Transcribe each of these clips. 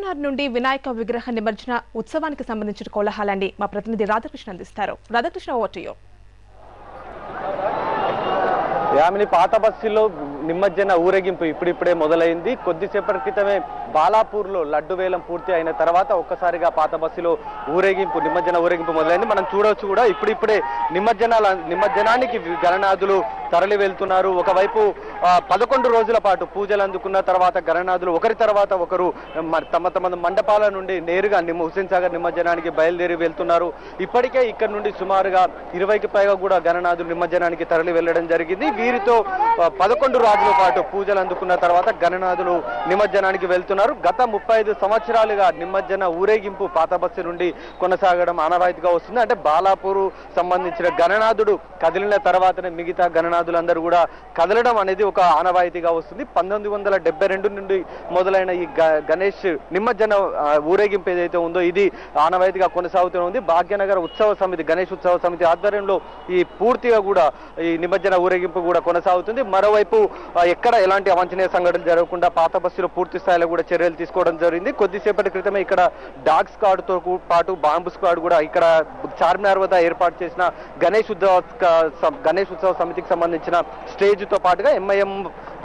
చార్మినార్ నుండి వినాయక విగ్రహ నిమజ్జన ఉత్సవానికి సంబంధించిన కోలాహలాన్ని మా ప్రతినిధి రాధాకృష్ణ అందిస్తారు. Radhakrishna, over to you. Yamini, పాత బస్సులో నిమజ్జన ఊరేగింపు ఇప్పుడిప్పుడే మొదలైంది. కొద్దిసేపటి క్రితమే బాలాపూర్లో లడ్డు వేలం పూర్తి అయిన తర్వాత ఒక్కసారిగా పాత బస్సులో నిమజ్జన ఊరేగింపు మొదలైంది. మనం చూడవచ్చు కూడా ఇప్పుడిప్పుడే నిమజ్జనానికి గణనాథులు తరలి వెళ్తున్నారు. ఒకవైపు 11 రోజుల పాటు పూజలు అందుకున్న తర్వాత గణనాథులు ఒకరి తర్వాత ఒకరు తమ తమ మండపాల నుండి నేరుగా హుస్సేన్ సాగర్ నిమజ్జనానికి బయలుదేరి వెళ్తున్నారు. ఇప్పటికే ఇక్కడ నుండి సుమారుగా 20కి పైగా కూడా గణనాథులు నిమజ్జనానికి తరలి వెళ్లడం జరిగింది. వీరితో 11 రోజుల పాటు పూజలు అందుకున్న తర్వాత గణనాథులు నిమజ్జనానికి వెళ్తున్నారు. గత 35 సంవత్సరాలుగా నిమజ్జన ఊరేగింపు పాత బస్సు నుండి కొనసాగడం ఆనవాయితీగా వస్తుంది. అంటే బాలాపూర్ సంబంధించిన గణనాథుడు కదిలిన తర్వాతనే మిగతా గణనాథులందరూ కూడా కదలడం అనేది ఒక ఆనవాయితీగా వస్తుంది. 1972 నుండి మొదలైన ఈ గణేష్ నిమజ్జన ఊరేగింపు ఏదైతే ఉందో ఇది ఆనవాయితీగా కొనసాగుతూ ఉంది. భాగ్యనగర్ ఉత్సవ సమితి, గణేష్ ఉత్సవ సమితి ఆధ్వర్యంలో ఈ పూర్తిగా కూడా ఈ నిమజ్జన ఊరేగింపు కూడా కొనసాగుతుంది. మరోవైపు ఎక్కడ ఎలాంటి అవాంఛనీయ సంఘటనలు జరగకుండా పాత బస్సులో పూర్తి స్థాయిలో కూడా చర్యలు తీసుకోవడం జరిగింది. కొద్దిసేపటి క్రితమే ఇక్కడ డాగ్ స్క్వాడ్ తో పాటు బాంబు స్క్వాడ్ కూడా ఇక్కడ చార్మినార్ వద్ద ఏర్పాటు చేసిన గణేష్ ఉత్సవ సమితికి సంబంధించిన స్టేజ్ తో పాటుగా ఎంఐఎం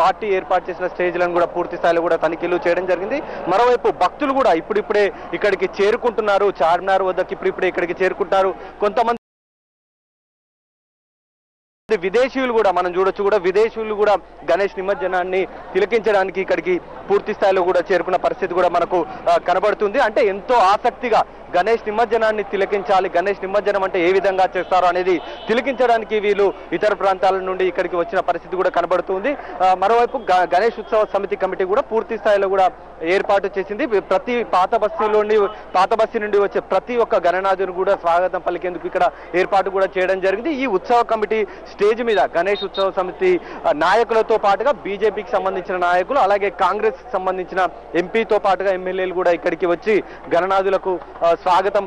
పార్టీ ఏర్పాటు చేసిన స్టేజ్లను కూడా పూర్తి స్థాయిలో కూడా తనిఖీలు చేయడం జరిగింది. మరోవైపు భక్తులు కూడా ఇప్పుడిప్పుడే ఇక్కడికి చేరుకుంటున్నారు. చార్మినార్ వద్దకు ఇప్పుడిప్పుడే ఇక్కడికి చేరుకుంటారు. కొంతమంది విదేశీయులు కూడా మనం చూడొచ్చు కూడా విదేశీయులు కూడా గణేష్ నిమజ్జనాన్ని తిలకించడానికి ఇక్కడికి పూర్తి స్థాయిలో కూడా చేరుకున్న పరిస్థితి కూడా మనకు కనబడుతుంది. అంటే ఎంతో ఆసక్తిగా గణేష్ నిమజ్జనాన్ని తిలకించాలి, గణేష్ నిమజ్జనం అంటే ఏ విధంగా చేస్తారో అనేది తిలకించడానికి వీళ్ళు ఇతర ప్రాంతాల నుండి ఇక్కడికి వచ్చిన పరిస్థితి కూడా కనబడుతుంది. మరోవైపు గణేష్ ఉత్సవ సమితి కమిటీ కూడా పూర్తి స్థాయిలో కూడా ఏర్పాటు చేసింది. ప్రతి పాత బస్సు నుండి వచ్చే ప్రతి ఒక్క గణనాథుని కూడా స్వాగతం పలికేందుకు ఇక్కడ ఏర్పాటు కూడా చేయడం జరిగింది. ఈ ఉత్సవ కమిటీ స్టేజ్ మీద గణేష్ ఉత్సవ సమితి నాయకులతో పాటుగా బీజేపీకి సంబంధించిన నాయకులు, అలాగే కాంగ్రెస్ సంబంధించిన ఎంపీతో పాటుగా ఎమ్మెల్యేలు కూడా ఇక్కడికి వచ్చి గణనాథులకు స్వాగతం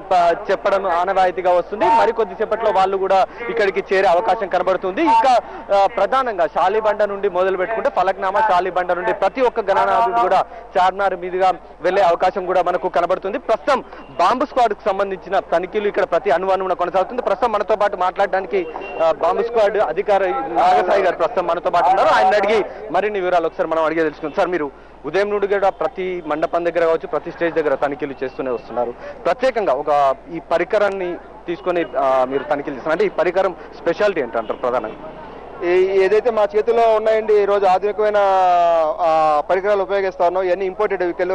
చెప్పడం ఆనవాయితీగా వస్తుంది. మరికొద్ది సేపట్లో వాళ్ళు కూడా ఇక్కడికి చేరే అవకాశం కనబడుతుంది. ఇంకా ప్రధానంగా శాలిబండ నుండి మొదలు పెట్టుకుంటే ఫలక్నామా శాలిబండ నుండి ప్రతి ఒక్క గణనాథుడు కూడా చార్మినార్ మీదుగా వెళ్లే అవకాశం కూడా మనకు కనబడుతుంది. ప్రస్తుతం బాంబు స్క్వాడ్ కు సంబంధించిన తనిఖీలు ఇక్కడ ప్రతి అనుమానం కొనసాగుతుంది. ప్రస్తుతం మనతో పాటు మాట్లాడడానికి బాంబు స్క్వాడ్ అధికారి నాగసాయి గారు ప్రస్తుతం మనతో పాటు ఉన్నారు. ఆయన అడిగి మరిన్ని వివరాలు ఒకసారి మనం అడిగే తెలుసుకుందాం. సార్, మీరు ఉదయం నుండి కూడా ప్రతి మండపం దగ్గర కావచ్చు, ప్రతి స్టేజ్ దగ్గర తనిఖీలు చేస్తూనే వస్తున్నారు. ప్రత్యేకంగా ఈ పరికరాన్ని తీసుకొని మీరు తనిఖీలు చేస్తున్నారు అంటే ఈ పరికరం స్పెషాలిటీ ఏంటంటారు? ప్రధానంగా ఏదైతే మా చేతిలో ఉన్నాయండి, ఈ రోజు ఆధునికమైన పరికరాలు ఉపయోగిస్తా ఉన్నాం. ఇవన్నీ ఇంపోర్టెడ్ వెహికల్,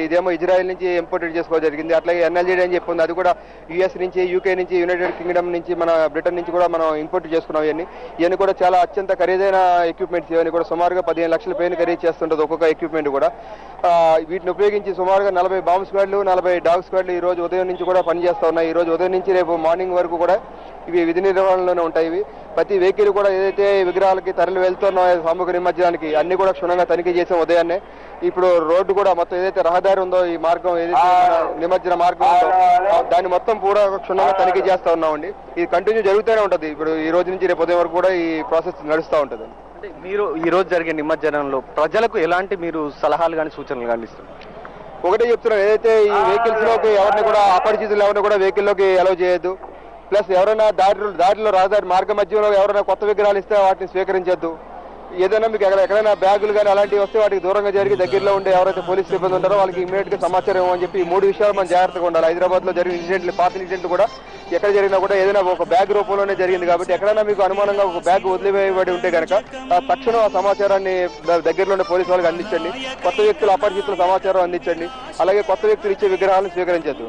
ఇదేమో ఇజ్రాయెల్ నుంచి ఇంపోర్టెడ్ చేసుకోవడం జరిగింది. అట్లాగే ఎన్ఎల్జీడీ అని చెప్పింది, అది కూడా యుఎస్ నుంచి, యూకే నుంచి, యునైటెడ్ కింగ్డమ్ నుంచి, మన బ్రిటన్ నుంచి కూడా మనం ఇంపోర్ట్ చేసుకున్నాం. ఇవన్నీ కూడా చాలా అత్యంత ఖరీదైన ఎక్విప్మెంట్స్. ఇవన్నీ కూడా సుమారుగా 15 లక్షల పైన ఖరీదు చేస్తుంటుంది ఒక్కొక్క ఎక్విప్మెంట్ కూడా. వీటిని ఉపయోగించి సుమారుగా 40 బాంబ్ స్క్వాడ్లు, 40 డాగ్ స్క్వాడ్లు ఈ రోజు ఉదయం నుంచి కూడా పనిచేస్తా ఉన్నాయి. ఈ రోజు ఉదయం నుంచి రేపు మార్నింగ్ వరకు కూడా ఇవి విధి నిర్వహణలోనే ఉంటాయి. ఇవి ప్రతి వెహికల్ కూడా ఏదైతే విగ్రహాలకి తరలి వెళ్తున్నాయో సామూహిక నిమజ్జనానికి అన్ని కూడా క్షుణ్ణంగా తనిఖీ చేసాం ఉదయాన్నే. ఇప్పుడు రోడ్డు కూడా మొత్తం ఏదైతే రహదారి ఉందో, ఈ మార్గం ఏదైతే నిమజ్జన మార్గం ఉందో దాన్ని మొత్తం కూడా క్షుణ్ణంగా తనిఖీ చేస్తా ఉన్నామండి. ఇది కంటిన్యూ జరుగుతూనే ఉంటుంది. ఇప్పుడు ఈ రోజు నుంచి రేపు ఉదయం వరకు కూడా ఈ ప్రాసెస్ నడుస్తూ ఉంటుంది. అంటే మీరు ఈ రోజు జరిగే నిమజ్జనంలో ప్రజలకు ఎలాంటి మీరు సలహాలు కానీ సూచనలు కానీ ఇస్తారు? ఒకటే చెప్తున్నాం, ఏదైతే ఈ వెహికల్స్ లోకి ఎవరిని కూడా అపరిచితులు ఎవరిని కూడా వెహికల్లోకి అలౌ చేయొద్దు. ప్లస్ ఎవరైనా దారిలో రహదారి మార్గ మధ్యలో ఎవరైనా కొత్త విగ్రహాలు ఇస్తే వాటిని స్వీకరించొద్దు. ఏదైనా మీకు ఎక్కడైనా బ్యాగులు కానీ అలాంటివి వస్తే వాటికి దూరంగా జరిగి దగ్గరలో ఉండే ఎవరైతే పోలీస్ సిబ్బంది ఉంటారో వాళ్ళకి ఇమీడియట్ గా సమాచారం ఇవ్వమని చెప్పి ఈ 3 విషయాలు మనం జాగ్రత్తగా ఉండాలి. హైదరాబాద్ లో జరిగిన ఇన్సిడెంట్లు, పాత ఇన్సిడెంట్లు కూడా ఎక్కడ జరిగినా కూడా ఏదైనా ఒక బ్యాగ్ రూపంలోనే జరిగింది. కాబట్టి ఎక్కడైనా మీకు అనుమానంగా ఒక బ్యాగ్ వదిలివేయబడి ఉంటే కనుక తక్షణం ఆ సమాచారాన్ని దగ్గరలోనే పోలీసు వాళ్ళకి అందించండి. కొత్త వ్యక్తులు, అపరిచితుల సమాచారం అందించండి. అలాగే కొత్త వ్యక్తులు ఇచ్చే విగ్రహాలను స్వీకరించద్దు.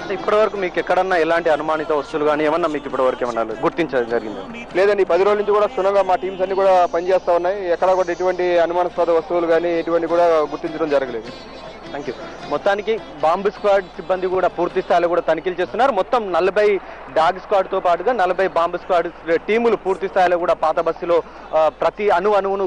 అంటే ఇప్పటివరకు మీకు ఎక్కడన్నా ఎలాంటి అనుమానిత వస్తువులు కానీ ఏమన్నా మీకు ఇప్పటివరకు ఏమన్నా గుర్తించడం జరిగింది? లేదండి, 10 రోజుల నుంచి కూడా క్షుణ్ణంగా మా టీమ్స్ అన్ని కూడా పనిచేస్తా ఉన్నాయి. ఎక్కడ కూడా ఎటువంటి అనుమానాస్పద వస్తువులు కానీ ఎటువంటి కూడా గుర్తించడం జరగలేదు. Thank you. మొత్తానికి బాంబు స్క్వాడ్ సిబ్బంది కూడా పూర్తి స్థాయిలో కూడా తనిఖీలు చేస్తున్నారు. మొత్తం 40 డాగ్ స్క్వాడ్ తో పాటుగా 40 బాంబు స్క్వాడ్ టీములు పూర్తి స్థాయిలో కూడా పాత బస్సులో ప్రతి అణువును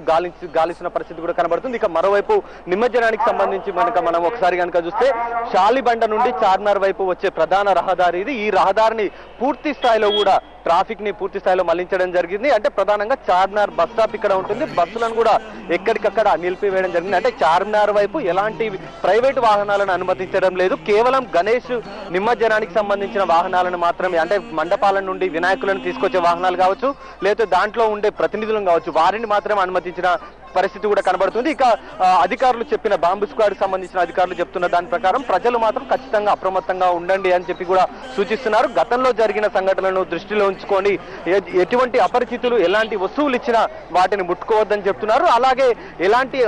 గాలిస్తున్న పరిస్థితి కూడా కనబడుతుంది. ఇక మరోవైపు నిమజ్జనానికి సంబంధించి మనం ఒకసారి కనుక చూస్తే శాలిబండ నుండి చార్మినార్ వైపు వచ్చే ప్రధాన రహదారి ఇది. ఈ రహదారిని పూర్తి స్థాయిలో కూడా ట్రాఫిక్ ని పూర్తి స్థాయిలో మళ్లించడం జరిగింది. అంటే ప్రధానంగా చార్మినార్ బస్ స్టాప్ ఇక్కడ ఉంటుంది, బస్సులను కూడా ఎక్కడికక్కడ నిలిపివేయడం జరిగింది. అంటే చార్మినార్ వైపు ఎలాంటి ప్రైవేటు వాహనాలను అనుమతించడం లేదు, కేవలం గణేష్ నిమజ్జనానికి సంబంధించిన వాహనాలను మాత్రమే, అంటే మండపాల నుండి వినాయకులను తీసుకొచ్చే వాహనాలు కావచ్చు, లేదా దాంట్లో ఉండే ప్రతినిధులను కావచ్చు, వారిని మాత్రమే అనుమతించిన పరిస్థితి కూడా కనబడుతుంది. ఇక అధికారులు చెప్పిన బాంబు స్క్వాడ్ సంబంధించిన అధికారులు చెప్తున్న దాని ప్రకారం ప్రజలు మాత్రం ఖచ్చితంగా అప్రమత్తంగా ఉండండి అని చెప్పి కూడా సూచిస్తున్నారు. గతంలో జరిగిన సంఘటనలను దృష్టిలో ఉంచుకొని ఎటువంటి అపరిచితులు ఎలాంటి వస్తువులు ఇచ్చినా వాటిని ముట్టుకోవద్దని చెప్తున్నారు. అలాగే ఎలాంటి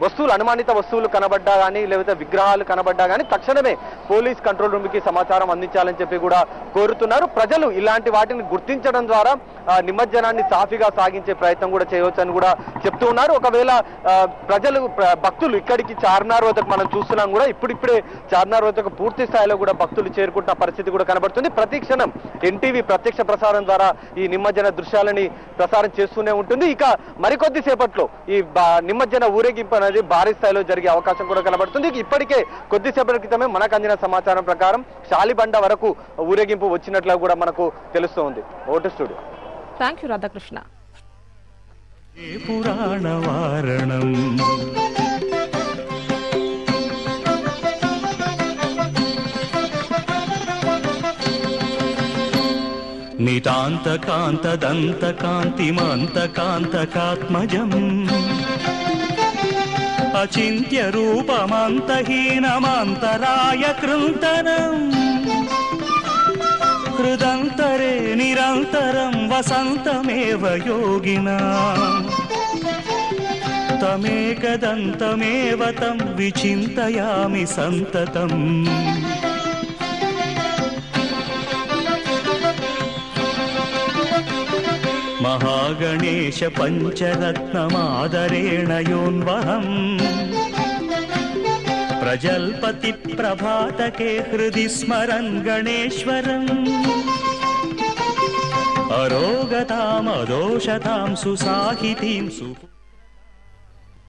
వస్తువులు, అనుమానిత వస్తువులు కనబడ్డా కానీ లేకపోతే విగ్రహాలు కనబడ్డా కానీ తక్షణమే పోలీస్ కంట్రోల్ రూమ్ కి సమాచారం అందించాలని చెప్పి కూడా కోరుతున్నారు. ప్రజలు ఇలాంటి వాటిని గుర్తించడం ద్వారా నిమజ్జనాన్ని సాఫీగా సాగించే ప్రయత్నం కూడా చేయవచ్చని కూడా చెప్తూ ఉన్నారు. ఒకవేళ ప్రజలు భక్తులు ఇక్కడికి చార్మినార్ వద్దకు మనం చూస్తున్నాం కూడా ఇప్పుడిప్పుడే చార్మినార్ వద్దకు పూర్తి స్థాయిలో కూడా భక్తులు చేరుకుంటున్న పరిస్థితి కూడా కనబడుతుంది. ప్రతి క్షణం ఎన్టీవీ ప్రత్యక్ష ప్రసారం ద్వారా ఈ నిమజ్జన దృశ్యాలని ప్రసారం చేస్తూనే ఉంటుంది. ఇక మరికొద్ది సేపట్లో ఈ నిమజ్జన ఊరేగింపు అనేది భారీ స్థాయిలో జరిగే అవకాశం కూడా కనబడుతుంది. ఇప్పటికే కొద్దిసేపటి క్రితమే మనకు అందిన సమాచారం ప్రకారం శాలిబండ వరకు ఊరేగింపు వచ్చినట్లు కూడా మనకు తెలుస్తోంది. Vote studio. Thank you Radhakrishna. పురాణ వారణం నితాంత కాంత దంత కాంతిమంత కాంతకాత్మజం అచింత్య రూపమంతహీనమంతరాయ కృంతనం హృదంతరే నిరంతరం వసంతమేవ యోగినా తమేకదంతమేవ తం విచింతయామి సంతతం. మహాగణేశ పంచరత్నమాదరేణ యోన్వహం ప్రజల్పతి ప్రభాతకే హృది స్మరన్ గణేశ్వరం అరోగతాం అదోషతాం సుసాహితీం సు